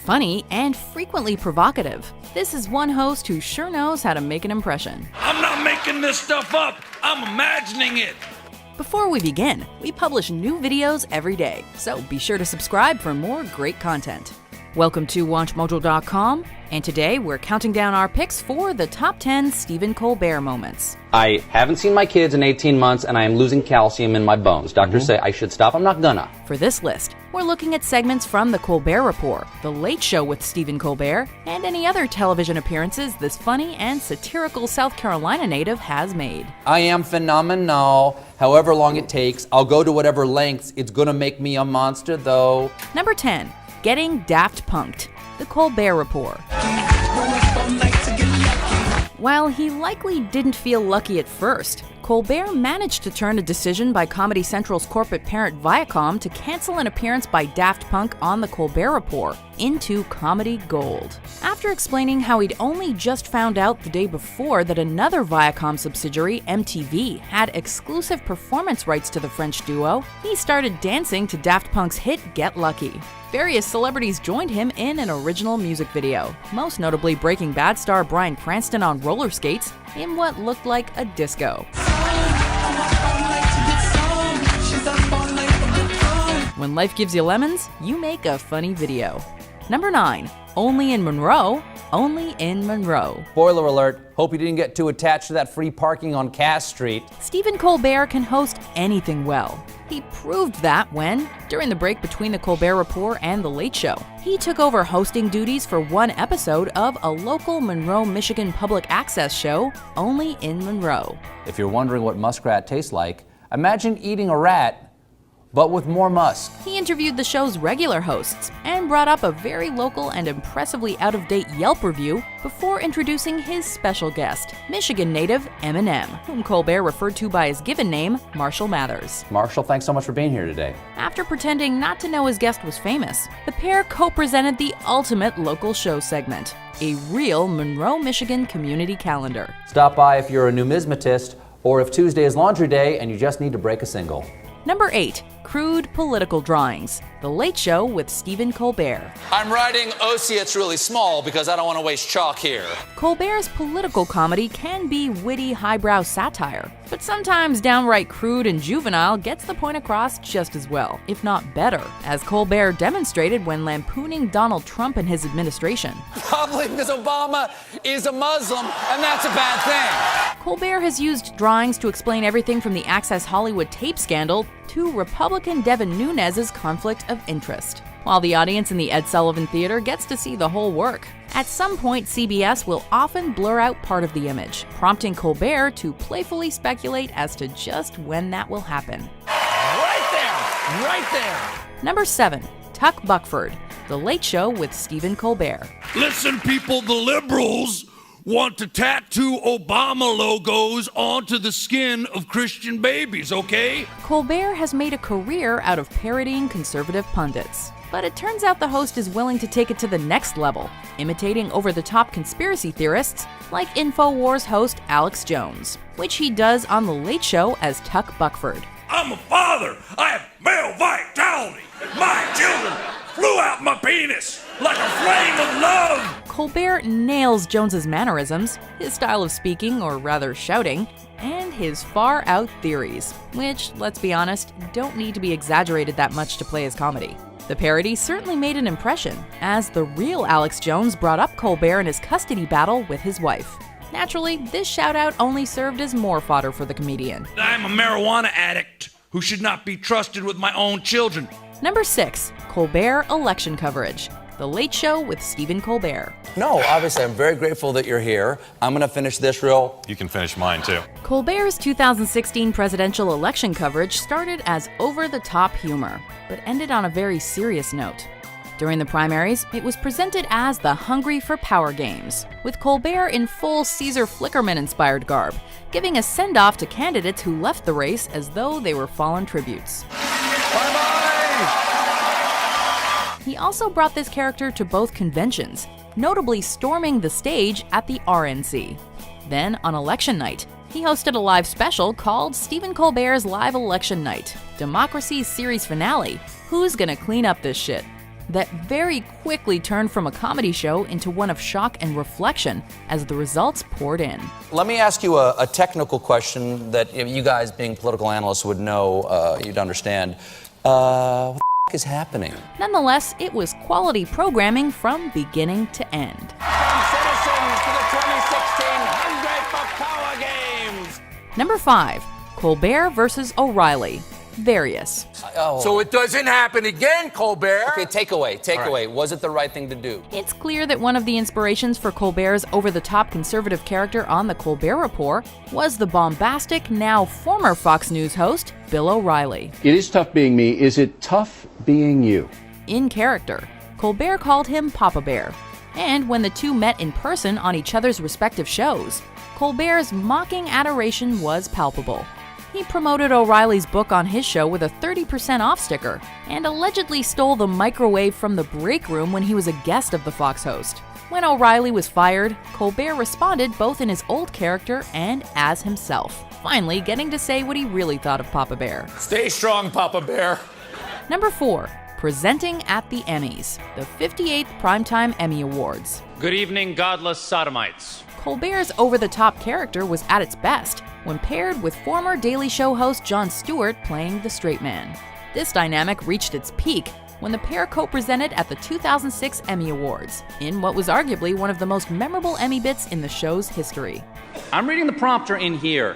funny, and frequently provocative. This is one host who sure knows how to make an impression. I'm not making this stuff up. I'm imagining it. Before we begin, we publish new videos every day, so be sure to subscribe for more great content. Welcome to WatchMojo.com, and today we're counting down our picks for the top 10 Stephen Colbert moments. I haven't seen my kids in 18 months and I am losing calcium in my bones. Doctors say I should stop. I'm not gonna. For this list, we're looking at segments from The Colbert Report, The Late Show with Stephen Colbert, and any other television appearances this funny and satirical South Carolina native has made. I am phenomenal. However long it takes, I'll go to whatever lengths. It's gonna make me a monster though. Number 10. Getting Daft Punked, The Colbert Report. While he likely didn't feel lucky at first, Colbert managed to turn a decision by Comedy Central's corporate parent Viacom to cancel an appearance by Daft Punk on The Colbert Report into comedy gold. After explaining how he'd only just found out the day before that another Viacom subsidiary, MTV, had exclusive performance rights to the French duo, he started dancing to Daft Punk's hit Get Lucky. Various celebrities joined him in an original music video, most notably Breaking Bad star Bryan Cranston on roller skates in what looked like a disco. When life gives you lemons, you make a funny video. Number 9. Only in Monroe, Only in Monroe. Spoiler alert, hope you didn't get too attached to that free parking on Cass Street. Stephen Colbert can host anything well. He proved that when, during the break between The Colbert Report and The Late Show, he took over hosting duties for one episode of a local Monroe, Michigan public access show, Only in Monroe. If you're wondering what muskrat tastes like, imagine eating a rat, but with more musk. He interviewed the show's regular hosts and brought up a very local and impressively out-of-date Yelp review before introducing his special guest, Michigan native Eminem, whom Colbert referred to by his given name, Marshall Mathers. Marshall, thanks so much for being here today. After pretending not to know his guest was famous, the pair co-presented the ultimate local show segment, a real Monroe, Michigan community calendar. Stop by if you're a numismatist or if Tuesday is laundry day and you just need to break a single. Number 8. Crude Political Drawings, The Late Show with Stephen Colbert. I'm writing ossets really small because I don't want to waste chalk here. Colbert's political comedy can be witty, highbrow satire, but sometimes downright crude and juvenile gets the point across just as well, if not better, as Colbert demonstrated when lampooning Donald Trump and his administration. Probably because Obama is a Muslim, and that's a bad thing. Colbert has used drawings to explain everything from the Access Hollywood tape scandal to Republican Devin Nunes's conflict of interest, while the audience in the Ed Sullivan Theater gets to see the whole work. At some point, CBS will often blur out part of the image, prompting Colbert to playfully speculate as to just when that will happen. Right there. Number 7. Tuck Buckford, The Late Show with Stephen Colbert. Listen, people, the liberals want to tattoo Obama logos onto the skin of Christian babies, okay? Colbert has made a career out of parodying conservative pundits. But it turns out the host is willing to take it to the next level, imitating over-the-top conspiracy theorists like InfoWars host Alex Jones, which he does on The Late Show as Tuck Buckford. I'm a father. I have male vitality. My children flew out my penis like a flame of love. Colbert nails Jones's mannerisms, his style of speaking, or rather shouting, and his far-out theories, which, let's be honest, don't need to be exaggerated that much to play as comedy. The parody certainly made an impression, as the real Alex Jones brought up Colbert in his custody battle with his wife. Naturally, this shout-out only served as more fodder for the comedian. I'm a marijuana addict who should not be trusted with my own children. Number 6. Colbert election coverage. The Late Show with Stephen Colbert. No, obviously, I'm very grateful that you're here. I'm going to finish this real. You can finish mine, too. Colbert's 2016 presidential election coverage started as over-the-top humor, but ended on a very serious note. During the primaries, it was presented as the Hungry for Power Games, with Colbert in full Caesar Flickerman-inspired garb, giving a send-off to candidates who left the race as though they were fallen tributes. Bye-bye! He also brought this character to both conventions, notably storming the stage at the RNC. Then, on election night, he hosted a live special called Stephen Colbert's Live Election Night, Democracy's series finale, Who's Gonna Clean Up This Shit? that very quickly turned from a comedy show into one of shock and reflection as the results poured in. Let me ask you a technical question that you guys, being political analysts, would know, you'd understand. What the is happening? Nonetheless, it was quality programming from beginning to end. From citizens to the 2016 100 for Power Games. Number 5. Colbert versus O'Reilly. Various. So it doesn't happen again, Colbert. Okay, takeaway. Was it the right thing to do? It's clear that one of the inspirations for Colbert's over-the-top conservative character on The Colbert Report was the bombastic, now former Fox News host, Bill O'Reilly. It is tough being me. Is it tough being you? In character, Colbert called him Papa Bear. And when the two met in person on each other's respective shows, Colbert's mocking adoration was palpable. He promoted O'Reilly's book on his show with a 30% off sticker and allegedly stole the microwave from the break room when he was a guest of the Fox host. When O'Reilly was fired, Colbert responded both in his old character and as himself, finally getting to say what he really thought of Papa Bear. Stay strong, Papa Bear. Number 4. Presenting at the Emmys, the 58th Primetime Emmy Awards. Good evening, godless sodomites. Colbert's over-the-top character was at its best when paired with former Daily Show host Jon Stewart playing the straight man. This dynamic reached its peak when the pair co-presented at the 2006 Emmy Awards, in what was arguably one of the most memorable Emmy bits in the show's history. I'm reading the prompter in here.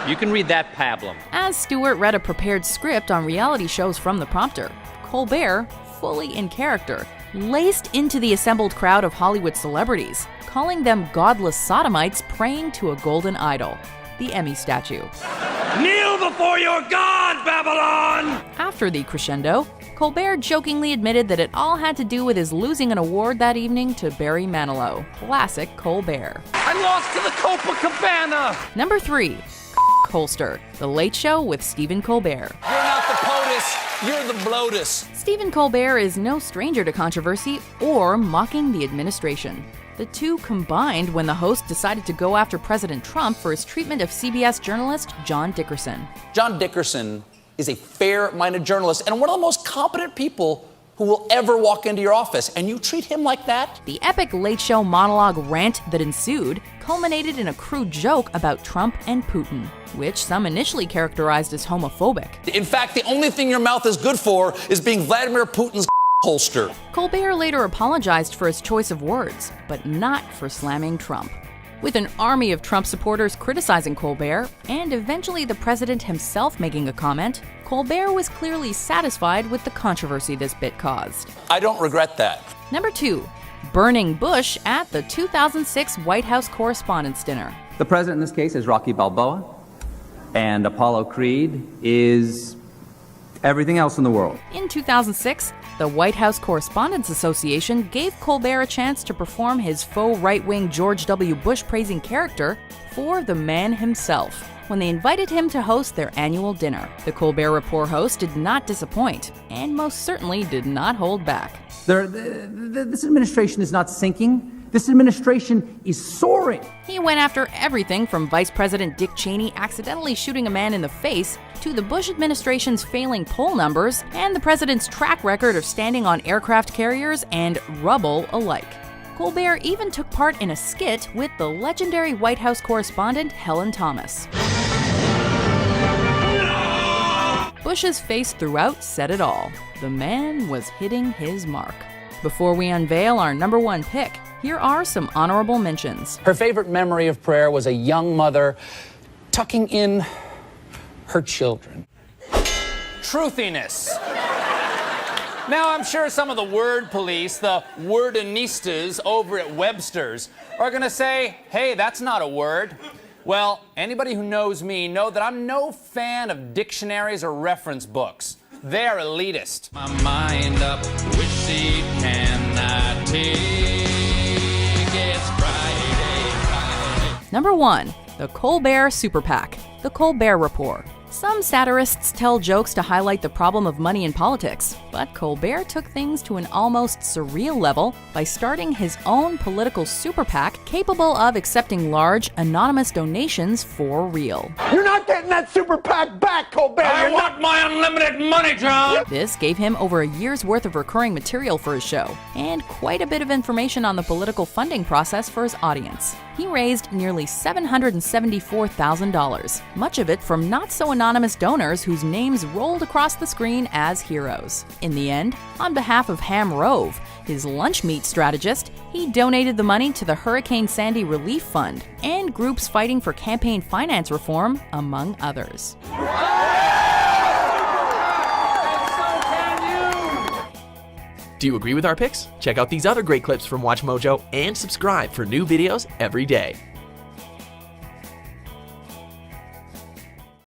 You can read that pablum. As Stewart read a prepared script on reality shows from the prompter, Colbert, fully in character, laced into the assembled crowd of Hollywood celebrities, calling them godless sodomites praying to a golden idol, the Emmy statue. Kneel before your God, Babylon! After the crescendo, Colbert jokingly admitted that it all had to do with his losing an award that evening to Barry Manilow. Classic Colbert. I lost to the Copacabana. Number 3. Holster, The Late Show with Stephen Colbert. You're not the POTUS, you're the bloatus. Stephen Colbert is no stranger to controversy or mocking the administration. The two combined when the host decided to go after President Trump for his treatment of CBS journalist John Dickerson. John Dickerson is a fair-minded journalist and one of the most competent people who will ever walk into your office, and you treat him like that? The epic Late Show monologue rant that ensued culminated in a crude joke about Trump and Putin, which some initially characterized as homophobic. In fact, the only thing your mouth is good for is being Vladimir Putin's holster. Colbert later apologized for his choice of words, but not for slamming Trump. With an army of Trump supporters criticizing Colbert, and eventually the president himself making a comment, Colbert was clearly satisfied with the controversy this bit caused. I don't regret that. Number 2. Burning Bush at the 2006 White House Correspondents' Dinner. The president in this case is Rocky Balboa, and Apollo Creed is everything else in the world. In 2006, the White House Correspondents Association gave Colbert a chance to perform his faux right-wing George W. Bush-praising character for the man himself when they invited him to host their annual dinner. The Colbert Report host did not disappoint, and most certainly did not hold back. This administration is not sinking. This administration is soaring. He went after everything from Vice President Dick Cheney accidentally shooting a man in the face to the Bush administration's failing poll numbers and the president's track record of standing on aircraft carriers and rubble alike. Colbert even took part in a skit with the legendary White House correspondent Helen Thomas. Bush's face throughout said it all. The man was hitting his mark. Before we unveil our number 1 pick, here are some honorable mentions. Her favorite memory of prayer was a young mother tucking in her children. Truthiness. Now, I'm sure some of the word police, the wordinistas over at Webster's, are going to say, hey, that's not a word. Well, anybody who knows me know that I'm no fan of dictionaries or reference books. They're elitist. My mind up, which seat can I take? It's Friday. Number 1. The Colbert Super PAC, The Colbert Report. Some satirists tell jokes to highlight the problem of money in politics, but Colbert took things to an almost surreal level by starting his own political super PAC capable of accepting large, anonymous donations for real. You're not getting that super PAC back, Colbert! I want my unlimited money, John! This gave him over a year's worth of recurring material for his show, and quite a bit of information on the political funding process for his audience. He raised nearly $774,000, much of it from not-so-anonymous donors whose names rolled across the screen as heroes. In the end, on behalf of Ham Rove, his lunch meat strategist, he donated the money to the Hurricane Sandy Relief Fund and groups fighting for campaign finance reform, among others. Do you agree with our picks? Check out these other great clips from WatchMojo and subscribe for new videos every day.